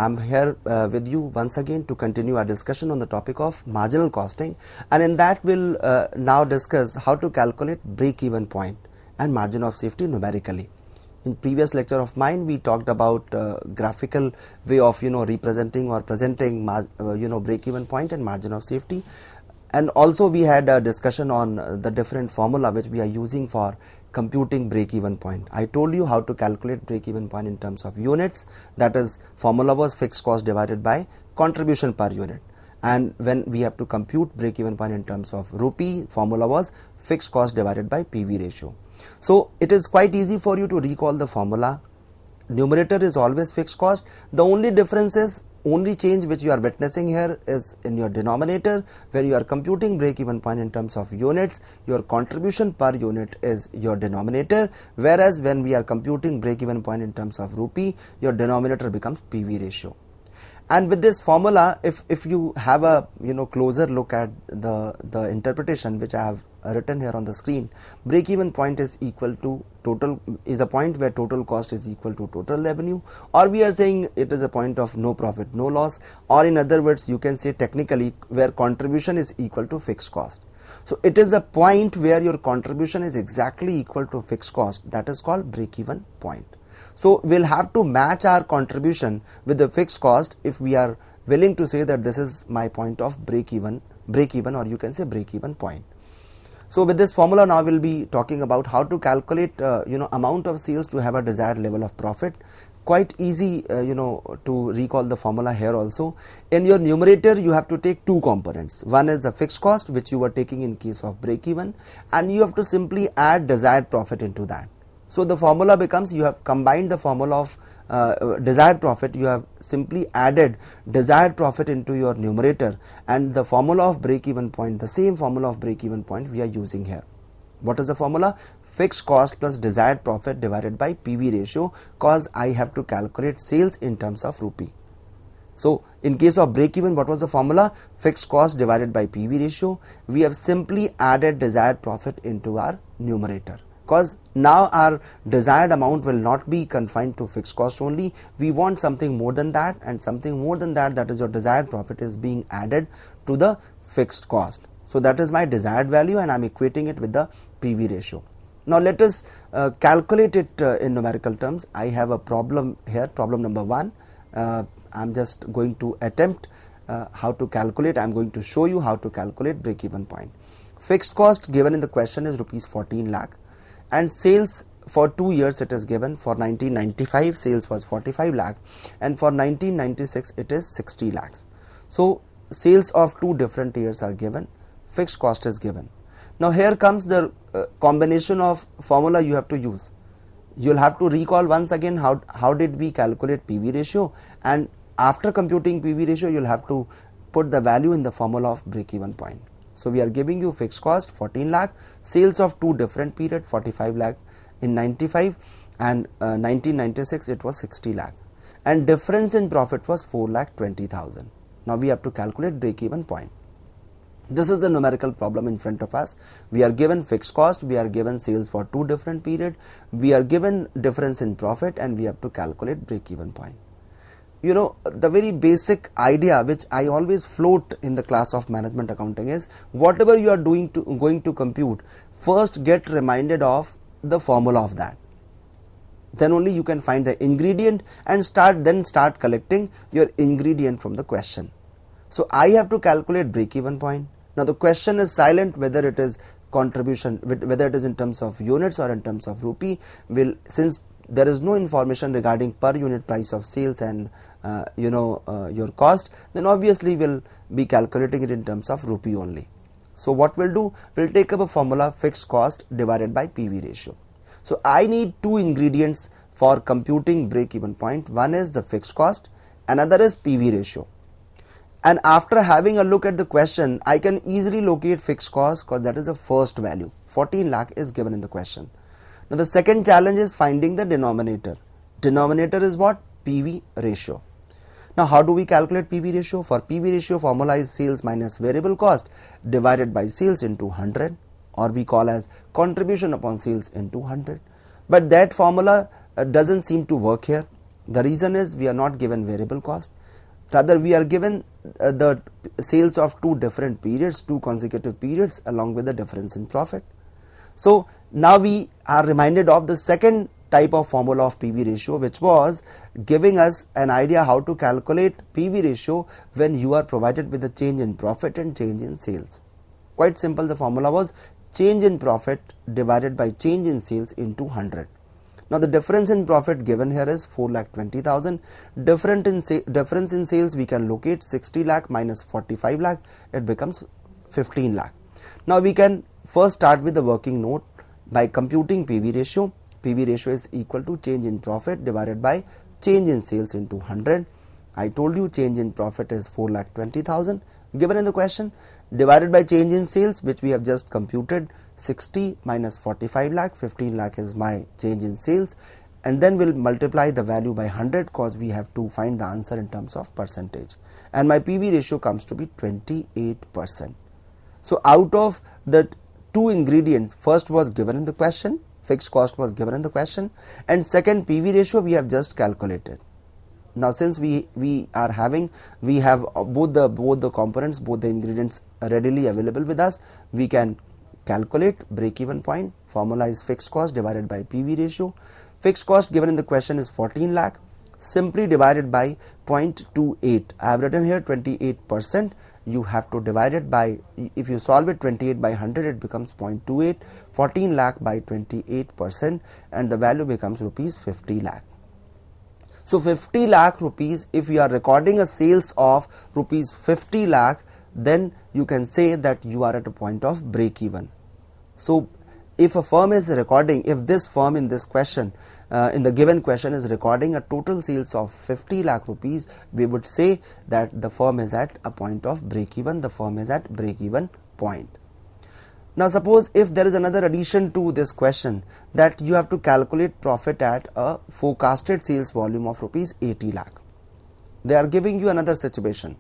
I'm here with you once again to continue our discussion on the topic of marginal costing, and in that we'll now discuss how to calculate break-even point and margin of safety numerically. In previous lecture of mine, we talked about graphical way of representing or presenting break-even point and margin of safety, and also we had a discussion on the different formula which we are using for computing break-even point. I told you how to calculate break-even point in terms of units, that is formula was fixed cost divided by contribution per unit, and when we have to compute break-even point in terms of rupee, formula was fixed cost divided by PV ratio. So it is quite easy for you to recall the formula. Numerator is always fixed cost. The only difference is, only change which you are witnessing here is in your denominator, where you are computing break-even point in terms of units, your contribution per unit is your denominator, whereas when we are computing break-even point in terms of rupee, your denominator becomes PV ratio. And with this formula, if you have a closer look at the interpretation which I have written here on the screen, break-even point is equal to total, is a point where total cost is equal to total revenue, or we are saying it is a point of no profit no loss, or in other words you can say technically where contribution is equal to fixed cost. So it is a point where your contribution is exactly equal to fixed cost, that is called break-even point. So we'll have to match our contribution with the fixed cost if we are willing to say that this is my point of break-even, or you can say break-even point. So with this formula now we'll be talking about how to calculate amount of sales to have a desired level of profit. Quite easy to recall the formula here also. In your numerator you have to take two components. One is the fixed cost which you were taking in case of break-even, and you have to simply add desired profit into that. So the formula becomes, you have combined the formula of desired profit, you have simply added desired profit into your numerator, and the formula of break-even point, the same formula of break-even point we are using here. What is the formula? Fixed cost plus desired profit divided by PV ratio, cause I have to calculate sales in terms of rupee. So in case of break-even, what was the formula? Fixed cost divided by PV ratio. We have simply added desired profit into our numerator, because now our desired amount will not be confined to fixed cost only. We want something more than that, and something more than that, that is your desired profit, is being added to the fixed cost. So that is my desired value, and I am equating it with the PV ratio. Now let us calculate it in numerical terms. I have a problem here, problem number 1. I am just going to attempt how to calculate. I am going to show you how to calculate break-even point. Fixed cost given in the question is rupees 14 lakh. And sales for 2 years it is given. For 1995 sales was 45 lakh, and for 1996 it is 60 lakhs. So sales of 2 different years are given, fixed cost is given. Now here comes the combination of formula you have to use. You'll have to recall once again how did we calculate PV ratio, and after computing PV ratio you'll have to put the value in the formula of break-even point. So we are giving you fixed cost 14 lakh, sales of 2 different period, 45 lakh in 95, and 1996 it was 60 lakh, and difference in profit was 4,20,000. Now we have to calculate break-even point. This is the numerical problem in front of us. We are given fixed cost, we are given sales for 2 different period, we are given difference in profit, and we have to calculate break-even point. The very basic idea which I always float in the class of management accounting is, whatever you are going to compute, first get reminded of the formula of that. Then only you can find the ingredient and start collecting your ingredient from the question. So I have to calculate break-even point. Now the question is silent whether it is contribution, whether it is in terms of units or in terms of rupee. Since there is no information regarding per unit price of sales and your cost, then obviously we'll be calculating it in terms of rupee only. So what we'll do, we'll take up a formula fixed cost divided by PV ratio. So I need 2 ingredients for computing break-even point. One is the fixed cost, another is PV ratio. And after having a look at the question, I can easily locate fixed cost, because that is the first value. 14 lakh is given in the question. Now the second challenge is finding the denominator. Denominator is what? PV ratio. Now how do we calculate PV ratio? For PV ratio, formula is sales minus variable cost divided by sales into 100, or we call as contribution upon sales into 100. But that formula doesn't seem to work here. The reason is we are not given variable cost. Rather, we are given the sales of two different periods, two consecutive periods, along with the difference in profit. So now we are reminded of the second type of formula of PV ratio, which was giving us an idea how to calculate PV ratio when you are provided with the change in profit and change in sales. Quite simple, the formula was change in profit divided by change in sales into 100. Now the difference in profit given here is 4,20,000. Difference in sales we can locate 60 lakh minus 45 lakh, it becomes 15 lakh. Now we can first start with the working note by computing PV ratio. PV ratio is equal to change in profit divided by change in sales into 100. I told you change in profit is 4,20,000 given in the question, divided by change in sales, which we have just computed, 60 minus 45 lakh, 15 lakh is my change in sales, and then we'll multiply the value by 100 because we have to find the answer in terms of percentage, and my PV ratio comes to be 28%. So out of the two ingredients, first was given in the question, fixed cost was given in the question, and second PV ratio we have just calculated. Now since we have both the components, both the ingredients readily available with us, we can calculate break-even point. Formula is fixed cost divided by PV ratio. Fixed cost given in the question is 14 lakh, simply divided by 0.28. I have written here 28%. You have to divide it by, if you solve it, 28 by 100, it becomes 0.28, 14 lakh by 28%, and the value becomes rupees 50 lakh. So 50 lakh rupees, if you are recording a sales of rupees 50 lakh, then you can say that you are at a point of break even. So if a firm is recording, if this firm in this question, in the given question is recording a total sales of 50 lakh rupees, we would say that the firm is at a point of break even, the firm is at break even point. Now suppose if there is another addition to this question, that you have to calculate profit at a forecasted sales volume of rupees 80 lakh. They are giving you another situation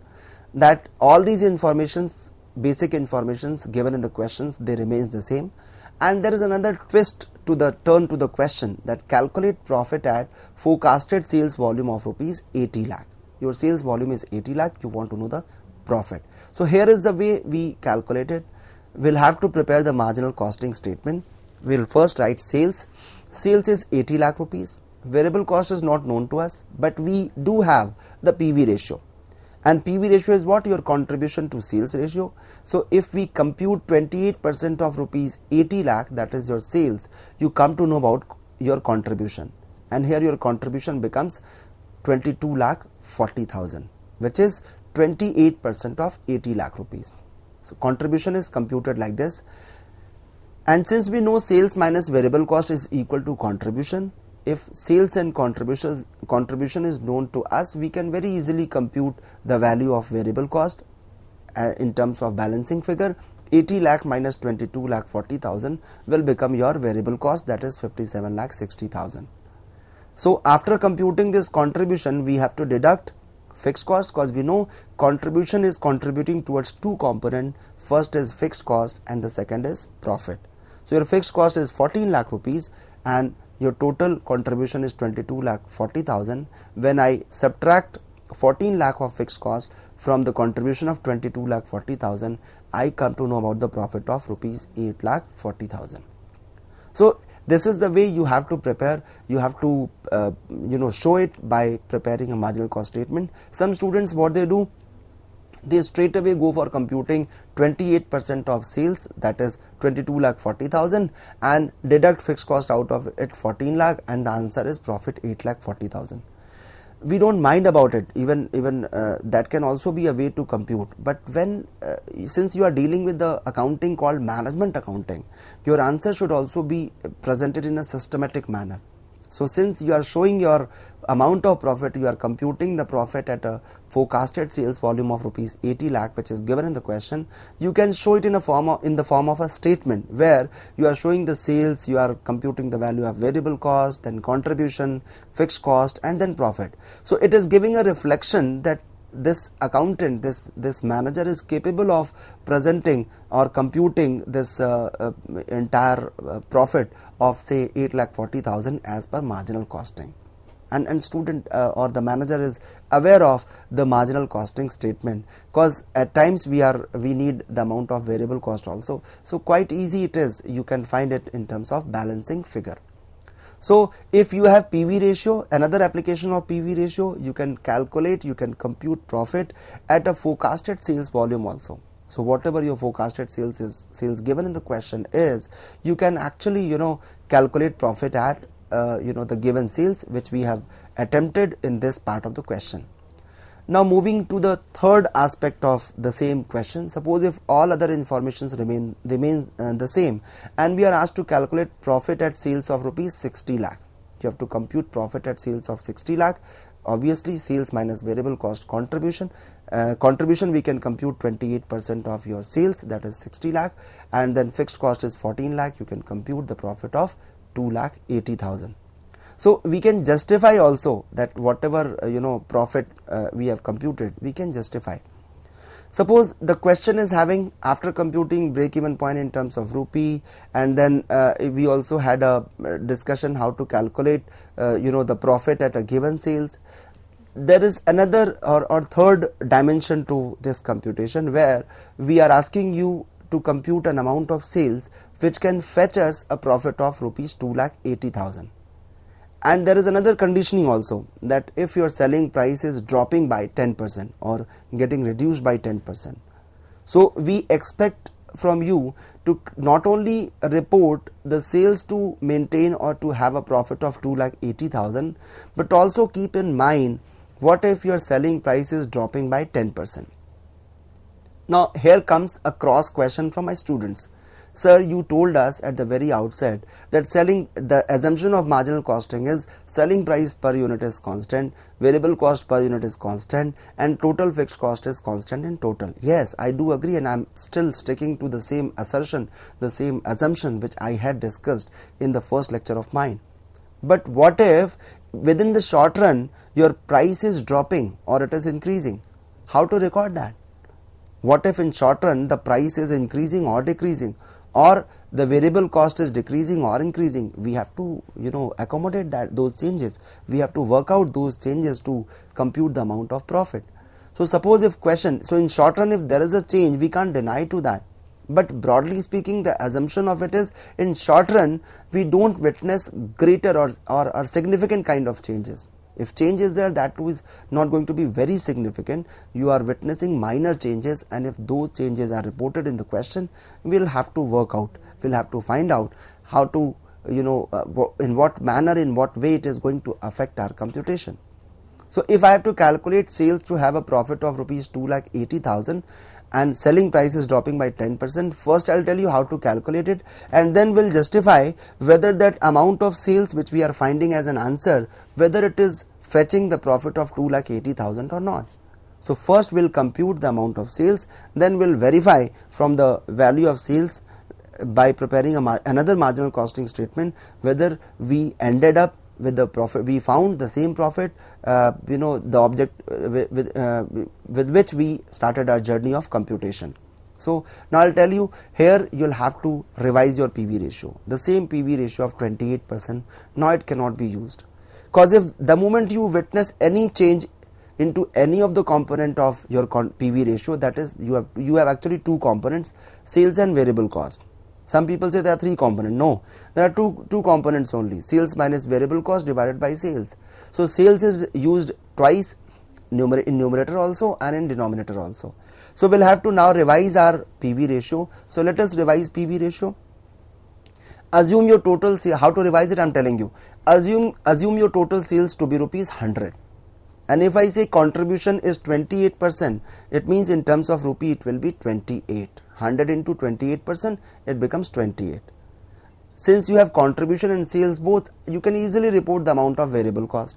that all these informations, basic informations given in the questions, they remain the same, and there is another twist to the turn to the question, that calculate profit at forecasted sales volume of rupees 80 lakh. Your sales volume is 80 lakh, you want to know the profit. So here is the way we calculate it. We'll have to prepare the marginal costing statement. We'll first write sales. Sales is 80 lakh rupees. Variable cost is not known to us, but we do have the PV ratio. And PV ratio is what? Your contribution to sales ratio. So if we compute 28% of rupees 80 lakh, that is your sales, you come to know about your contribution. And here your contribution becomes 22 lakh 40,000, which is 28% of 80 lakh rupees. So contribution is computed like this. And since we know sales minus variable cost is equal to contribution, if sales and contribution is known to us, we can very easily compute the value of variable cost in terms of balancing figure. 80 lakh minus 22 lakh 40,000 will become your variable cost, that is 57 lakh 60,000. So after computing this contribution, we have to deduct fixed cost, because we know contribution is contributing towards two components. First is fixed cost and the second is profit. So your fixed cost is 14 lakh rupees and your total contribution is 22 lakh 40,000. When I subtract 14 lakh of fixed cost from the contribution of 22 lakh 40,000, I come to know about the profit of rupees 8 lakh 40,000. So this is the way you have to prepare. You have to show it by preparing a marginal cost statement. Some students, what they do, they straight away go for computing 28% of sales, that is 22 lakh 40,000, and deduct fixed cost out of it 14 lakh, and the answer is profit 8 lakh 40,000. We don't mind about it, even that can also be a way to compute. But when since you are dealing with the accounting called management accounting, your answer should also be presented in a systematic manner. So since you are showing your amount of profit, you are computing the profit at a forecasted sales volume of rupees 80 lakh, which is given in the question, you can show it in the form of a statement where you are showing the sales, you are computing the value of variable cost, then contribution, fixed cost, and then profit. So it is giving a reflection that this accountant, this manager is capable of presenting or computing this entire profit of say 8 lakh 40,000 as per marginal costing. and student or the manager is aware of the marginal costing statement, because at times we need the amount of variable cost also. So quite easy it is, you can find it in terms of balancing figure. So if you have PV ratio, another application of PV ratio, you can calculate, you can compute profit at a forecasted sales volume also. So whatever your forecasted sales given in the question is, you can actually calculate profit at the given sales which we have attempted in this part of the question. Now moving to the third aspect of the same question, suppose if all other informations remain the same, and we are asked to calculate profit at sales of rupees 60 lakh. You have to compute profit at sales of 60 lakh. Obviously sales minus variable cost contribution. Contribution we can compute 28% of your sales, that is 60 lakh, and then fixed cost is 14 lakh. You can compute the profit of 2,80,000. So we can justify also that whatever profit we have computed, we can justify. Suppose the question is having, after computing break even point in terms of rupee, and then we also had a discussion how to calculate the profit at a given sales. There is another or third dimension to this computation, where we are asking you to compute an amount of sales which can fetch us a profit of rupees 2,80,000. And there is another conditioning also, that if your selling price is dropping by 10% or getting reduced by 10%, so we expect from you to not only report the sales to maintain or to have a profit of 2,80,000, but also keep in mind what if your selling price is dropping by 10%. Now here comes a cross question from my students. Sir, you told us at the very outset that the assumption of marginal costing is selling price per unit is constant, variable cost per unit is constant, and total fixed cost is constant in total. Yes, I do agree, and I am still sticking to the same assertion, the same assumption which I had discussed in the first lecture of mine. But what if within the short run your price is dropping or it is increasing? How to record that? What if in short run the price is increasing or decreasing, or the variable cost is decreasing or increasing? We have to accommodate those changes. We have to work out those changes to compute the amount of profit. So suppose if question, so in short run if there is a change, we can't deny to that. But broadly speaking, the assumption of it is, in short run we don't witness greater or significant kind of changes. If change is there, that too is not going to be very significant. You are witnessing minor changes, and if those changes are reported in the question, we'll have to work out, we'll have to find out how to in what manner, in what way it is going to affect our computation. So if I have to calculate sales to have a profit of rupees 2,80,000 and selling price is dropping by 10%, first I'll tell you how to calculate it, and then we'll justify whether that amount of sales which we are finding as an answer, whether it is fetching the profit of 2,80,000 or not. So first we'll compute the amount of sales, then we'll verify from the value of sales by preparing another marginal costing statement whether we ended up with the profit, we found the same profit, the object with which we started our journey of computation. So now I'll tell you, here you'll have to revise your PV ratio. The same PV ratio of 28%, now it cannot be used, because if the moment you witness any change into any of the component of your PV ratio, that is you have actually two components, sales and variable cost. Some people say there are three components. No, there are two components only, sales minus variable cost divided by sales. So sales is used twice, in numerator also and in denominator also. So we'll have to now revise our PV ratio. So let us revise PV ratio. Assume your total sales. How to revise it, I'm telling you. Assume your total sales to be rupees 100. And if I say contribution is 28%, it means in terms of rupee it will be 28. 100 into 28%, it becomes 28. Since you have contribution and sales both, you can easily report the amount of variable cost.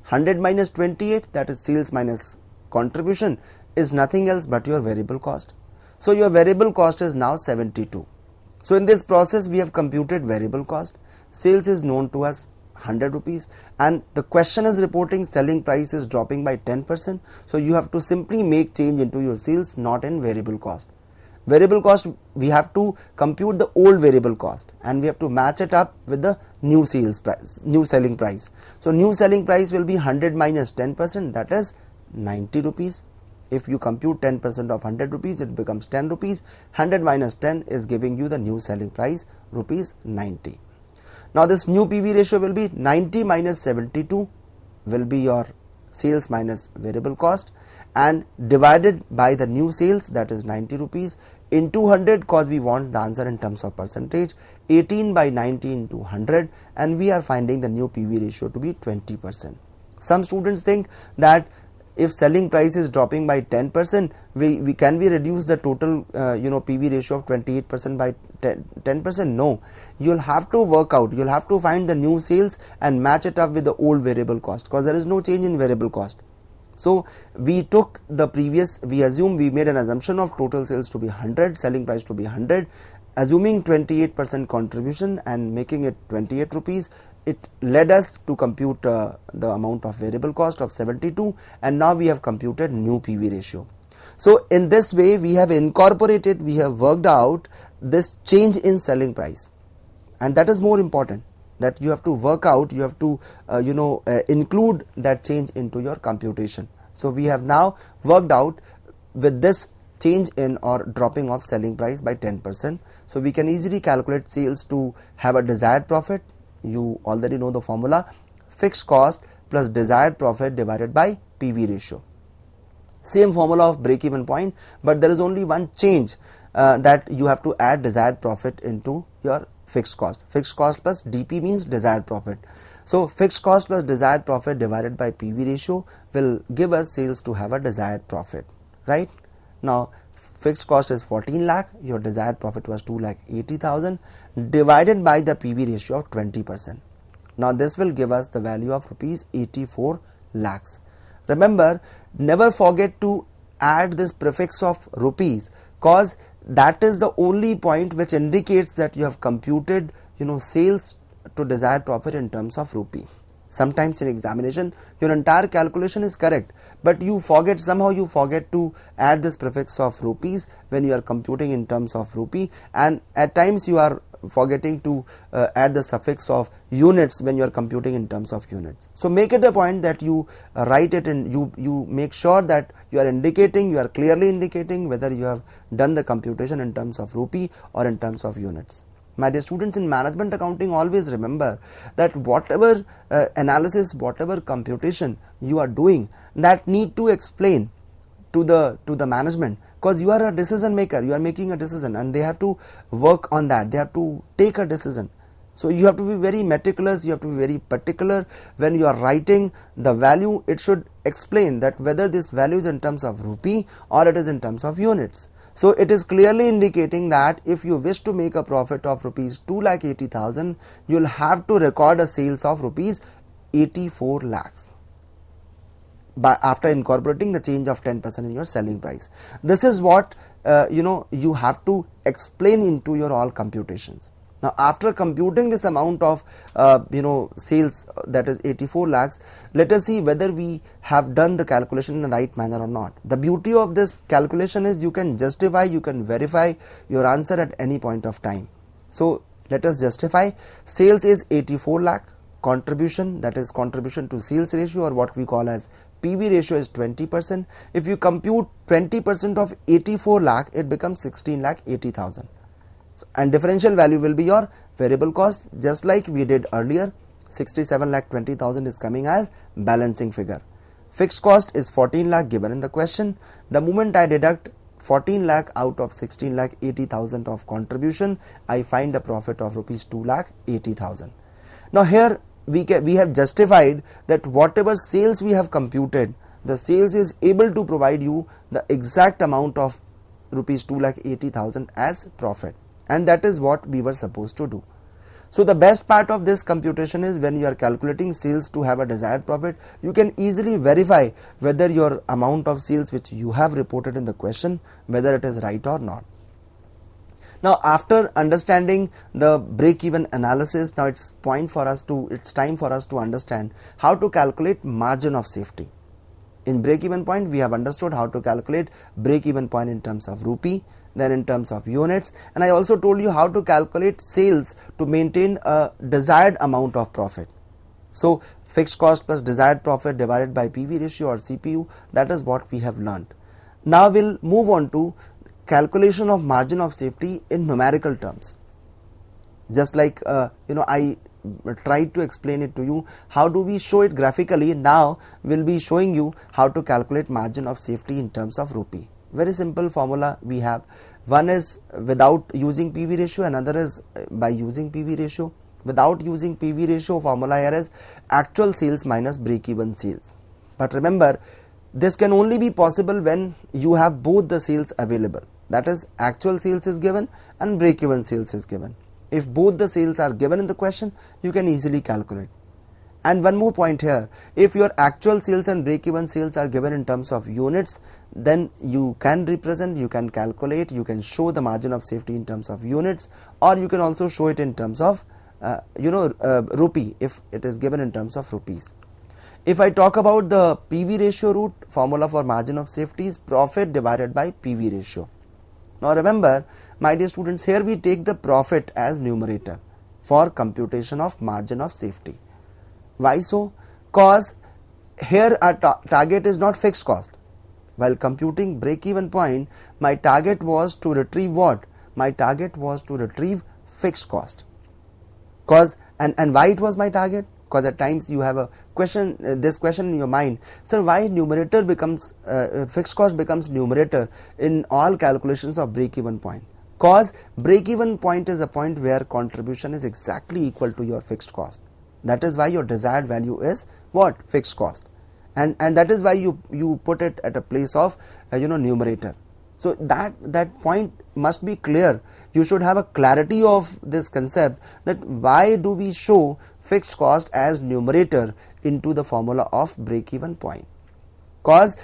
100 minus 28, that is sales minus contribution, is nothing else but your variable cost. So your variable cost is now 72. So in this process we have computed variable cost. Sales is known to us 100 rupees, and the question is reporting selling price is dropping by 10%. So you have to simply make change into your sales, not in variable cost. variable cost, we have to compute the old variable cost and we have to match it up with the new sales price, new selling price. So new selling price will be 100 minus 10%, that is 90 rupees. If you compute 10% of 100 rupees, it becomes 10 rupees. 100 minus 10 is giving you the new selling price, rupees 90. Now this new PV ratio will be 90 minus 72 will be your sales minus variable cost, and divided by the new sales, that is 90 rupees, into 100, cause we want the answer in terms of percentage, 18 by 90 into 100, and we are finding the new PV ratio to be 20%. Some students think that if selling price is dropping by 10%, we can we reduce the total PV ratio of 28% by 10%? No, you'll have to work out, you'll have to find the new sales and match it up with the old variable cost, because there is no change in variable cost. So we took the previous, we made an assumption of total sales to be 100, selling price to be 100, assuming 28% contribution and making it 28 rupees. It led us to compute the amount of variable cost of 72, and now we have computed new PV ratio. So in this way we have incorporated, we have worked out this change in selling price, and that is more important, that you have to work out, you have to include that change into your computation. So we have now worked out with this change in or dropping of selling price by 10%. So we can easily calculate sales to have a desired profit. You already know the formula, fixed cost plus desired profit divided by PV ratio. Same formula of break even point, but there is only one change, that you have to add desired profit into your fixed cost. Fixed cost plus DP means desired profit. So fixed cost plus desired profit divided by PV ratio will give us sales to have a desired profit, right? Now fixed cost is 14 lakh, your desired profit was 2,80,000 divided by the PV ratio of 20%. Now this will give us the value of rupees 84 lakhs. Remember, never forget to add this prefix of rupees, cause that is the only point which indicates that you have computed sales to desired profit in terms of rupee. Sometimes in examination your entire calculation is correct, but somehow you forget to add this prefix of rupees when you are computing in terms of rupee, and at times you are forgetting to add the suffix of units when you are computing in terms of units. So make it a point that you write it and you make sure that you are clearly indicating whether you have done the computation in terms of rupee or in terms of units. My dear students, in management accounting, always remember that whatever analysis, whatever computation you are doing, that need to explain to the management, because you are a decision maker, you are making a decision and they have to work on that, they have to take a decision. So you have to be very meticulous, you have to be very particular when you are writing the value. It should explain that whether this value is in terms of rupee or it is in terms of units. So it is clearly indicating that if you wish to make a profit of rupees 2,80,000, you will have to record a sales of rupees 84 lakhs after incorporating the change of 10% in your selling price. This is what you have to explain into your all computations. Now after computing this amount of sales, that is 84 lakhs, let us see whether we have done the calculation in the right manner or not. The beauty of this calculation is you can justify, you can verify your answer at any point of time. So let us justify. Sales is 84 lakh, contribution, that is contribution to sales ratio, or what we call as PV ratio, is 20%. If you compute 20% of 84 lakh, it becomes 16,80,000. And differential value will be your variable cost, just like we did earlier. 67,20,000 is coming as balancing figure. Fixed cost is 14 lakh given in the question. The moment I deduct 14 lakh out of 16,80,000 of contribution, I find a profit of rupees 2,80,000. Now here we have justified that whatever sales we have computed, the sales is able to provide you the exact amount of rupees 2,80,000 as profit. And that is what we were supposed to do. So the best part of this computation is when you are calculating sales to have a desired profit, you can easily verify whether your amount of sales which you have reported in the question, whether it is right or not. Now after understanding the break-even analysis, now it's time for us to understand how to calculate margin of safety. In break-even point, we have understood how to calculate break-even point in terms of rupee, then in terms of units, and I also told you how to calculate sales to maintain a desired amount of profit. So fixed cost plus desired profit divided by PV ratio or CPU, that is what we have learned. Now we'll move on to calculation of margin of safety in numerical terms. Just like I tried to explain it to you, how do we show it graphically? Now we'll be showing you how to calculate margin of safety in terms of rupee. Very simple formula we have. One is without using PV ratio, another is by using PV ratio. Without using PV ratio, formula here is actual sales minus break-even sales. But remember, this can only be possible when you have both the sales available. That is, actual sales is given and break-even sales is given. If both the sales are given in the question, you can easily calculate. And one more point here, if your actual sales and break-even sales are given in terms of units, then you can represent, you can calculate, you can show the margin of safety in terms of units, or you can also show it in terms of rupee if it is given in terms of rupees. If I talk about the PV ratio route, formula for margin of safety is profit divided by PV ratio. Now remember, my dear students, here we take the profit as numerator for computation of margin of safety. Why so? Cause here our target is not fixed cost. While computing break-even point, my target was to retrieve what? My target was to retrieve fixed cost. Cause and why it was my target? Because at times you have a question, this question in your mind, sir, why numerator becomes fixed cost becomes numerator in all calculations of break-even point? Cause break-even point is a point where contribution is exactly equal to your fixed cost. That is why your desired value is what? Fixed cost, and that is why you put it at a place of numerator. So that point must be clear. You should have a clarity of this concept, that why do we show fixed cost as numerator into the formula of break-even point? Cause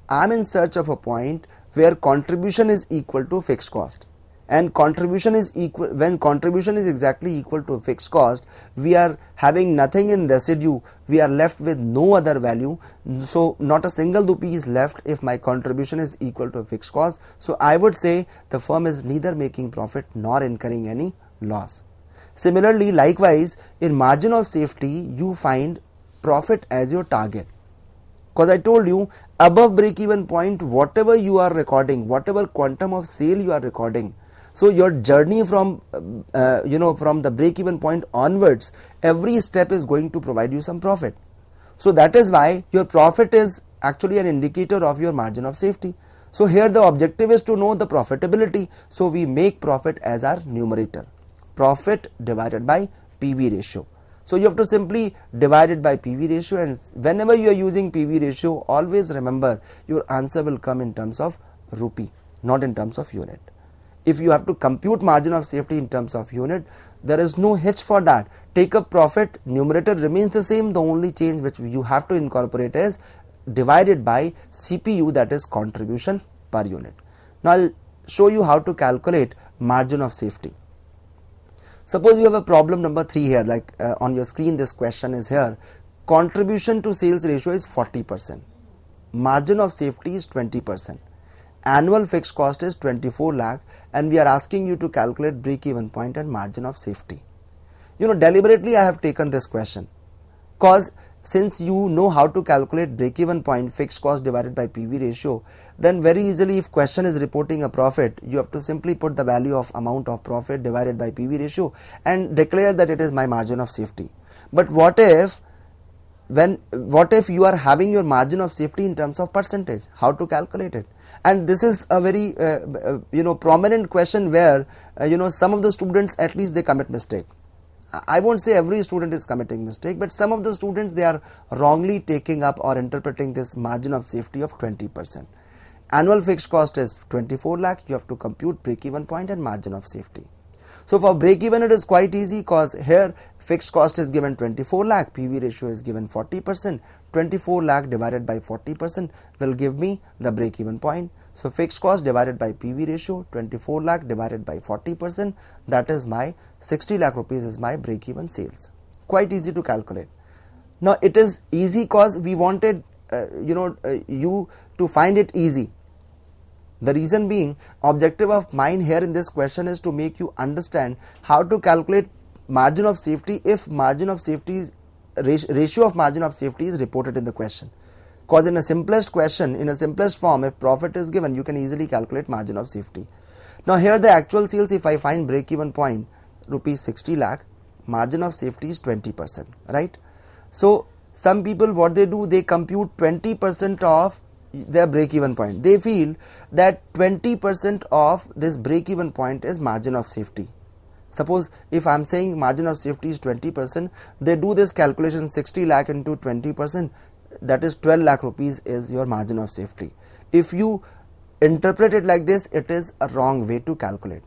I am in search of a point where contribution is equal to fixed cost, and contribution is equal. When contribution is exactly equal to fixed cost, we are having nothing in residue, we are left with no other value. So not a single rupee is left if my contribution is equal to fixed cost. So I would say the firm is neither making profit nor incurring any loss. Similarly, likewise, in margin of safety, you find profit as your target. Because I told you, above break-even point, whatever you are recording, whatever quantum of sale you are recording, so your journey from from the break-even point onwards, every step is going to provide you some profit. So that is why your profit is actually an indicator of your margin of safety. So here the objective is to know the profitability. So we make profit as our numerator. Profit divided by PV ratio. So you have to simply divide it by PV ratio, and whenever you are using PV ratio, always remember your answer will come in terms of rupee, not in terms of unit. If you have to compute margin of safety in terms of unit, there is no hitch for that. Take up profit, numerator remains the same. The only change which you have to incorporate is divided by CPU, that is contribution per unit. Now I'll show you how to calculate margin of safety. Suppose you have a problem number 3 here, like on your screen this question is here. Contribution to sales ratio is 40%. Margin of safety is 20%. Annual fixed cost is 24 lakh, and we are asking you to calculate break-even point and margin of safety. Deliberately I have taken this question, cause since you know how to calculate break-even point, fixed cost divided by PV ratio, then very easily if question is reporting a profit, you have to simply put the value of amount of profit divided by PV ratio and declare that it is my margin of safety. But what if you are having your margin of safety in terms of percentage? How to calculate it? And this is a very prominent question where some of the students, at least they commit mistake. I won't say every student is committing mistake, but some of the students, they are wrongly taking up or interpreting this margin of safety of 20%. Annual fixed cost is 24 lakh. You have to compute break-even point and margin of safety. So for break-even, it is quite easy, because here fixed cost is given 24 lakh, PV ratio is given 40%. 24 lakh divided by 40% will give me the break-even point. So fixed cost divided by PV ratio, 24 lakh divided by 40%, that is my 60 lakh rupees is my break-even sales. Quite easy to calculate. Now it is easy because we wanted you to find it easy. The reason being, objective of mine here in this question is to make you understand how to calculate margin of safety if margin of safety ratio of margin of safety is reported in the question. Because in a simplest question, in a simplest form, if profit is given, you can easily calculate margin of safety. Now here the actual sales, if I find break even point rupees 60 lakh, margin of safety is 20%, right? So some people, what they do, they compute 20% of their break even point. They feel that 20% of this break even point is margin of safety. Suppose if I am saying margin of safety is 20%, they do this calculation 60 lakh into 20%, that is 12 lakh rupees is your margin of safety. If you interpret it like this, it is a wrong way to calculate.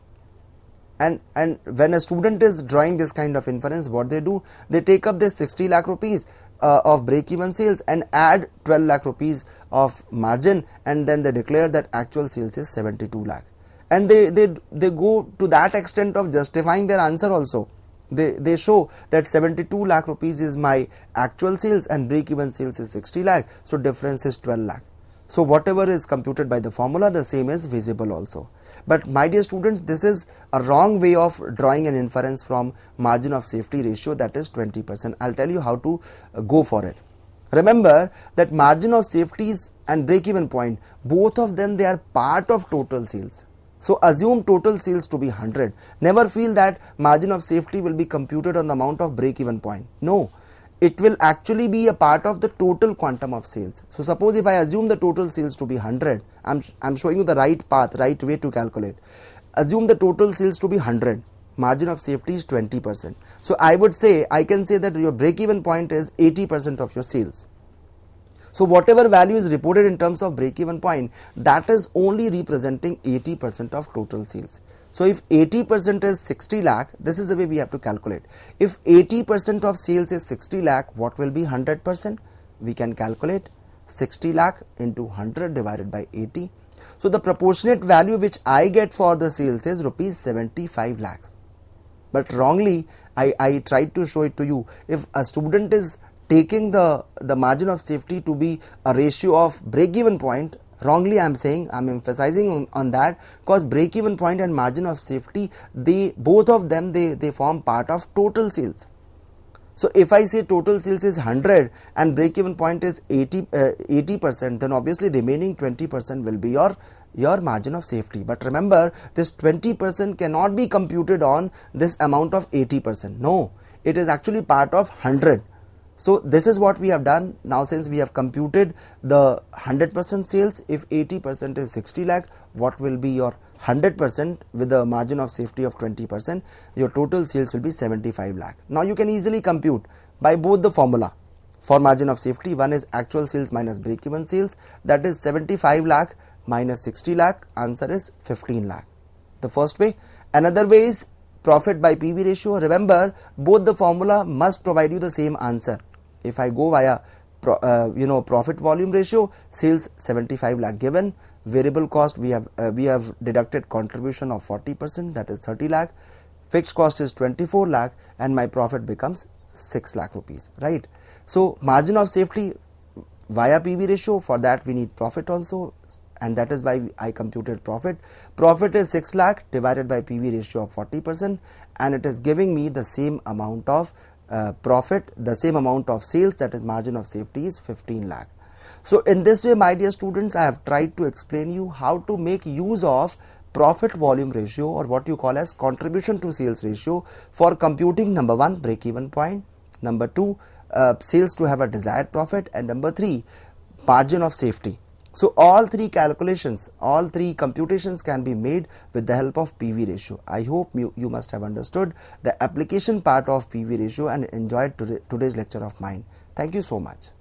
And when a student is drawing this kind of inference, what they do, they take up this 60 lakh rupees of break even sales and add 12 lakh rupees of margin, and then they declare that actual sales is 72 lakh. And they go to that extent of justifying their answer also. They show that 72 lakh rupees is my actual sales and break even sales is 60 lakh, so difference is 12 lakh. So whatever is computed by the formula, the same is visible also. But my dear students, this is a wrong way of drawing an inference from margin of safety ratio, that is 20%. I'll tell you how to go for it. Remember that margin of safeties and break even point, both of them, they are part of total sales. So assume total sales to be 100. Never feel that margin of safety will be computed on the amount of break even point. No, it will actually be a part of the total quantum of sales. So suppose if I assume the total sales to be 100, I'm showing you the right path, right way to calculate. Assume the total sales to be 100. Margin of safety is 20%. So I can say that your break even point is 80% of your sales. So whatever value is reported in terms of break even point, that is only representing 80% of total sales. So if 80% is 60 lakh, this is the way we have to calculate. If 80% of sales is 60 lakh, what will be 100%? We can calculate 60 lakh into 100 divided by 80. So the proportionate value which I get for the sales is rupees 75 lakhs. But wrongly, I tried to show it to you. If a student is taking the margin of safety to be a ratio of break even point, wrongly I'm emphasizing on that, because break even point and margin of safety, both of them they form part of total sales. So if I say total sales is 100 and break even point is 80%, then obviously the remaining 20% will be your margin of safety. But remember, this 20% cannot be computed on this amount of 80%. No, it is actually part of 100. So this is what we have done. Now since we have computed the 100% sales, if 80% is 60 lakh, what will be your 100% with the margin of safety of 20%? Your total sales will be 75 lakh. Now you can easily compute by both the formula for margin of safety. One is actual sales minus break even sales, that is 75 lakh minus 60 lakh, answer is 15 lakh. The first way. Another way is profit by PV ratio. Remember, both the formula must provide you the same answer. If I go via profit volume ratio, sales 75 lakh given, variable cost we have deducted contribution of 40%, that is 30 lakh, fixed cost is 24 lakh, and my profit becomes 6 lakh rupees, right? So margin of safety via PV ratio, for that we need profit also, and that is why I computed profit. Profit is 6 lakh divided by PV ratio of 40%, and it is giving me the same amount of profit, the same amount of sales, that is margin of safety is 15 lakh. So in this way, my dear students, I have tried to explain you how to make use of profit volume ratio, or what you call as contribution to sales ratio, for computing number 1, break even point, number 2, sales to have a desired profit, and number 3, margin of safety. So all three calculations, all three computations can be made with the help of PV ratio. I hope you must have understood the application part of PV ratio and enjoyed today's lecture of mine. Thank you so much.